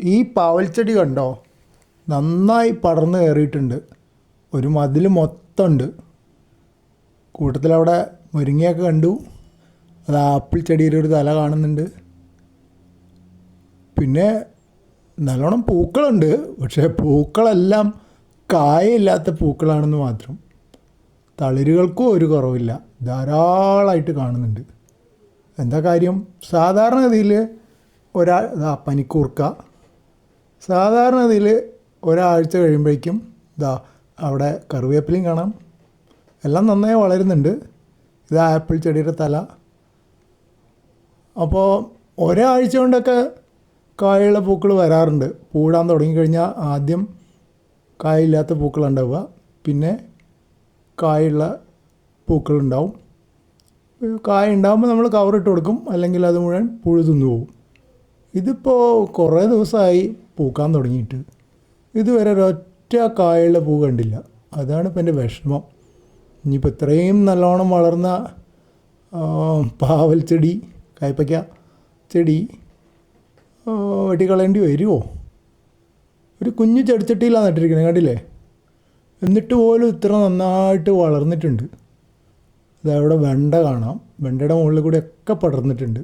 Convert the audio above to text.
ഈ പാവൽച്ചെടി കണ്ടോ, നന്നായി പടർന്ന് കയറിയിട്ടുണ്ട്. ഒരു മതിൽ മൊത്തമുണ്ട്. കൂട്ടത്തിലവിടെ മുരിങ്ങയൊക്കെ കണ്ടു. അത് ആപ്പിൾ ചെടിയുടെ ഒരു തല കാണുന്നുണ്ട്. പിന്നെ നല്ലോണം പൂക്കളുണ്ട്. പക്ഷേ പൂക്കളെല്ലാം കായയില്ലാത്ത പൂക്കളാണെന്ന് മാത്രം. തളിരുകൾക്കും ഒരു കുറവില്ല, ധാരാളമായിട്ട് കാണുന്നുണ്ട്. എന്താ കാര്യം? സാധാരണഗതിയിൽ പനിക്കൂർക്ക സാധാരണഗതിയിൽ ഒരാഴ്ച കഴിയുമ്പോഴേക്കും അവിടെ കറിവേപ്പിലയും കാണാം. എല്ലാം നന്നായി വളരുന്നുണ്ട്. ഇത് ആപ്പിൾ ചെടിയുടെ തല. അപ്പോൾ ഒരാഴ്ച കൊണ്ടൊക്കെ കായുള്ള പൂക്കൾ വരാറുണ്ട്. പൂടാൻ തുടങ്ങിക്കഴിഞ്ഞാൽ ആദ്യം കായില്ലാത്ത പൂക്കളുണ്ടാവുക, പിന്നെ കായുള്ള പൂക്കളുണ്ടാവും. കായ ഉണ്ടാകുമ്പോൾ നമ്മൾ കവറിട്ട് കൊടുക്കും, അല്ലെങ്കിൽ അത് മുഴുവൻ പുഴു തിന്നു പോകും. ഇതിപ്പോൾ കുറേ ദിവസമായി പൂക്കാൻ തുടങ്ങിയിട്ട് ഇതുവരെ ഒരൊറ്റ കായുള്ള പൂ കണ്ടില്ല. അതാണ് ഇപ്പം എൻ്റെ വിഷമം. ഇനിയിപ്പോൾ ഇത്രയും നല്ലോണം വളർന്ന പാവൽ ചെടി, കയ്പ്പയ്ക്ക ചെടി വെട്ടിക്കളയേണ്ടി വരുമോ? ഒരു കുഞ്ഞു ചെടിച്ചട്ടിയിലാണ് നട്ടിരിക്കുന്നത്, കണ്ടില്ലേ? എന്നിട്ട് പോലും ഇത്ര നന്നായിട്ട് വളർന്നിട്ടുണ്ട്. അതവിടെ വെണ്ട കാണാം. വെണ്ടയുടെ മുകളിൽ കൂടെ ഒക്കെ പടർന്നിട്ടുണ്ട്.